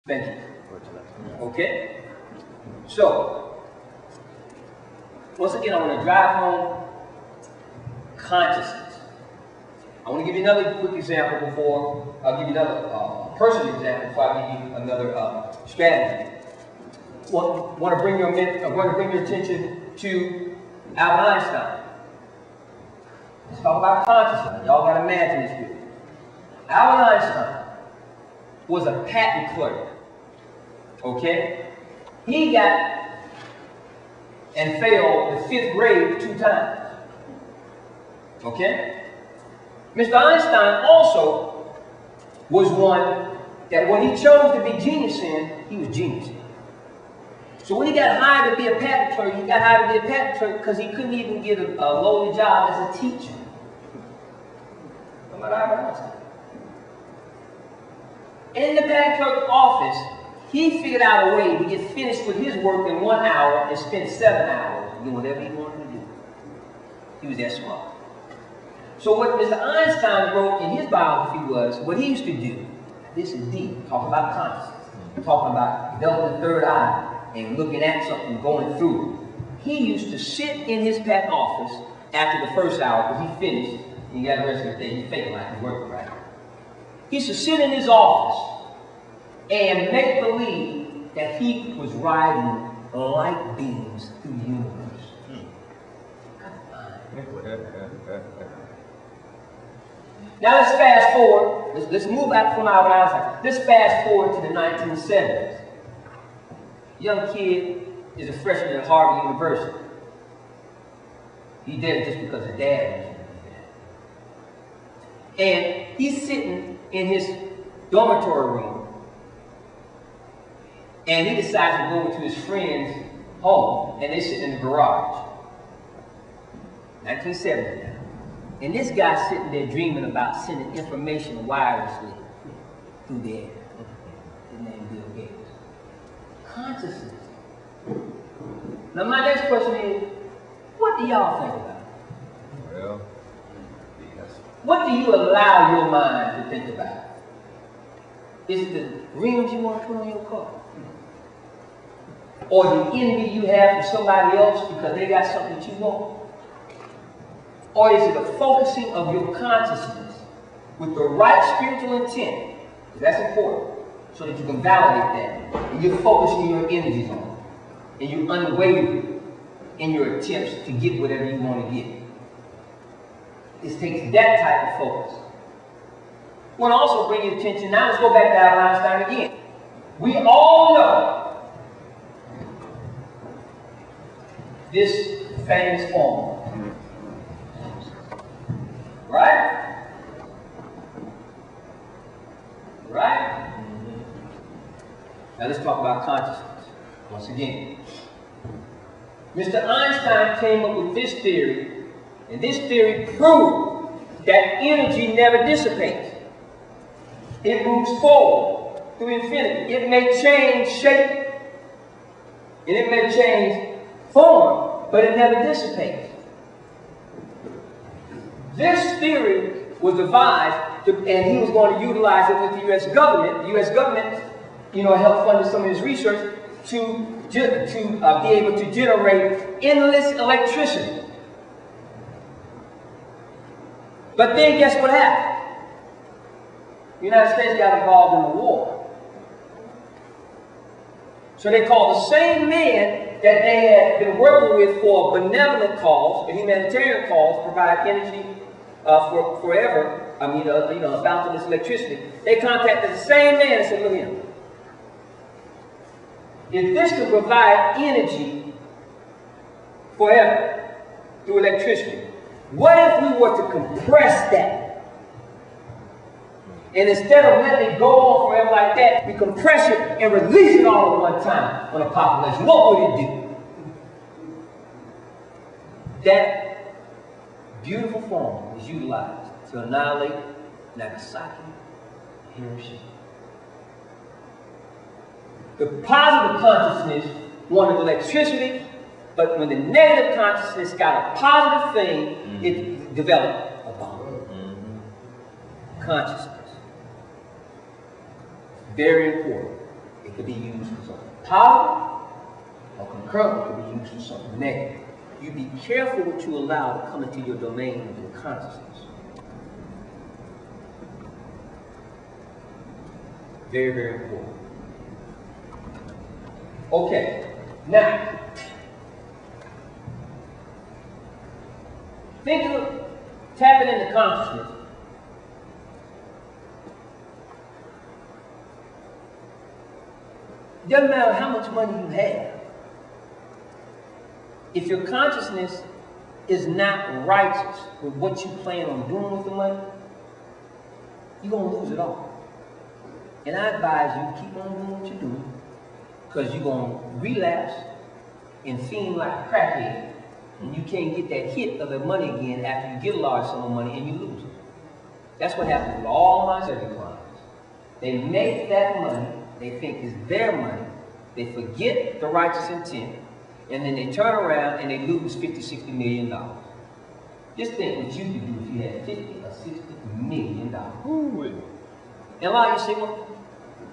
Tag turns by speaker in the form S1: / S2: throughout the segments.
S1: Benjamin. Okay? So, once again, I want to drive home consciousness. I want to give you another quick example before I'll give you another personal example before I give you another strategy. I want to bring your attention to Albert Einstein. Let's talk about consciousness. Y'all got to imagine this with me. Albert Einstein was a patent clerk. Okay? He got and failed the 5th grade 2 times. Okay? Mr. Einstein also was one that when he chose to be genius in, he was genius in. So when he got hired to be a patent clerk, he got hired to be a patent clerk because he couldn't even get a lowly job as a teacher. What about Albert Einstein? In the patent clerk office, he figured out a way to get finished with his work in 1 hour and spend 7 hours doing whatever he wanted to do. He was that smart. So what Mr. Einstein wrote in his biography was what he used to do. This is deep. Talking about consciousness. Talking about developing the third eye and looking at something, going through it. He used to sit in his patent office after the first hour because he finished. And he got the rest of the day. He faked like he worked right. He used to sit in his office and make believe that he was riding light beams through the universe. Now let's fast forward. Let's move back from Albert Einstein. Let's fast forward to the 1970s. Young kid is a freshman at Harvard University. He did it just because his dad was there. And he's sitting in his dormitory room, and he decides to go to his friend's home, and they sit in the garage. 1970 now. And this guy's sitting there dreaming about sending information wirelessly through the air. His name is Bill Gates. Consciousness. Now my next question is, what do y'all think about it?
S2: Well,
S1: what do you allow your mind to think about? Is it the rims you want to put on your car? Or the envy you have for somebody else because they got something that you want? Or is it a focusing of your consciousness with the right spiritual intent? That's important, so that you can validate that. And you're focusing your energies on it. And you're unwavering in your attempts to get whatever you want to get. It takes that type of focus. I want to also bring your attention, now let's go back to Albert Einstein again. We all know this famous formula. Right? Right? Now let's talk about consciousness once again. Mr. Einstein came up with this theory, and this theory proved that energy never dissipates. It moves forward through infinity. It may change shape, and it may change form, but it never dissipates. This theory was devised, and he was going to utilize it with the U.S. government. The U.S. government, helped fund some of his research to be able to generate endless electricity. But then guess what happened? The United States got involved in the war. So they called the same man that they had been working with for a benevolent cause, a humanitarian cause, provide energy for forever, bountiful electricity. They contacted the same man and said, look here, if this could provide energy forever through electricity, what if we were to compress that? And instead of letting it go on forever like that, we compress it and release it all at one time on a population. What would it do? That beautiful form was utilized to annihilate Nagasaki and Hiroshima. The positive consciousness wanted electricity, but when the negative consciousness got a positive thing, it developed a bomb. Consciousness. Very important. It could be used for something positive, or concurrently it could be used for something negative. You be careful what you allow to come into your domain of your consciousness. Very, very important. Okay, now, think of tapping into consciousness. Doesn't matter how much money you have. If your consciousness is not righteous with what you plan on doing with the money, you're going to lose it all. And I advise you to keep on doing what you're doing, because you're going to relapse and fiend like a crackhead, and you can't get that hit of the money again after you get a large sum of money and you lose it. That's what happens with all my serving clients. They make that money, they think it's their money, they forget the righteous intent, and then they turn around and they lose $50, $60 million. Just think what you could do if you had $50 or $60 million. And a lot of you say, well,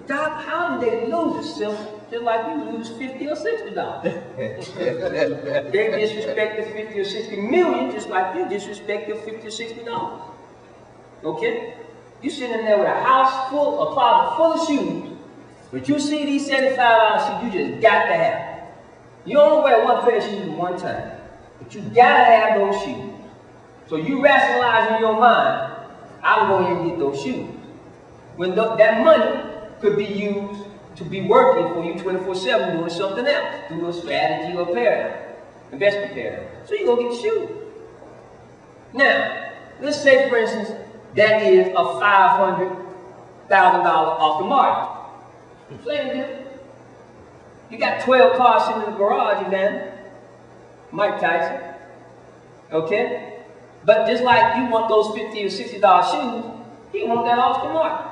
S1: Doc, how did they lose it? Simple. Just like you lose $50 or $60. They disrespect the 50 or 60 million just like you disrespect your $50 or $60. Okay? You sitting there with a house full, a closet full of shoes, but you see these $75 shoes, you just got to have them. You only wear one pair of shoes at one time, but you gotta have those shoes. So you rationalize in your mind, I'll go ahead and get those shoes. When that money could be used to be working for you 24/7 doing something else, through a strategy or paradigm, investment paradigm. So you go get the shoes. Now, let's say for instance, that is a $500,000 off the market. Same deal. You got 12 cars sitting in the garage, man. Mike Tyson. Okay? But just like you want those $50 or $60 shoes, he want that off the market.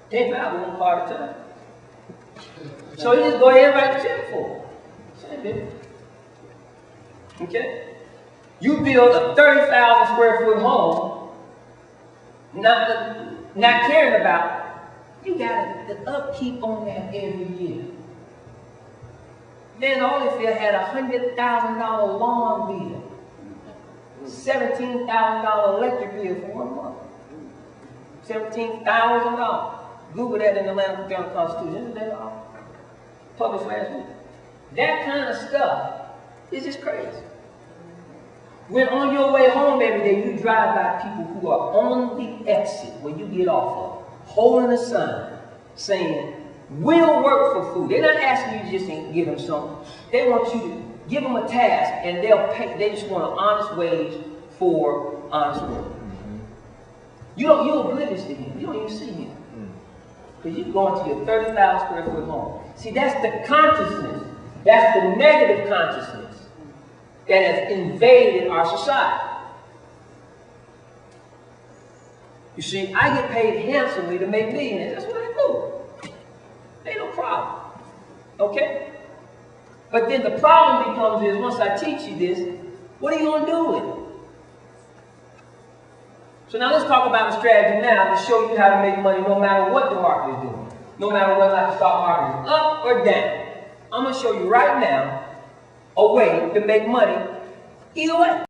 S1: Can't buy one car at a time. So he just go ahead and write the check for it. Same deal. Okay? You build a 30,000 square foot home, not caring about, you got the upkeep on that every year. Then Holyfield had a $100,000 lawn bill, $17,000 electric bill for 1 month. $17,000. Google that in the Land of the Constitution. Isn't that all? Published last week. That kind of stuff is just crazy. When on your way home every day, you drive by people who are on the exit when you get off of, holding a sign saying, we'll work for food. They're not asking you to just give them something. They want you to give them a task and they'll pay. They just want an honest wage for honest work. You're oblivious to him. You don't even see him. Because you're going to your 30,000 square foot home. See, that's the consciousness. That's the negative consciousness that has invaded our society. You see, I get paid handsomely to make millionaires. That's what I do. Ain't no problem. Okay? But then the problem becomes is once I teach you this, what are you going to do with it? So now let's talk about a strategy now to show you how to make money no matter what the market is doing. No matter whether the stock market is up or down. I'm going to show you right now a way to make money either way.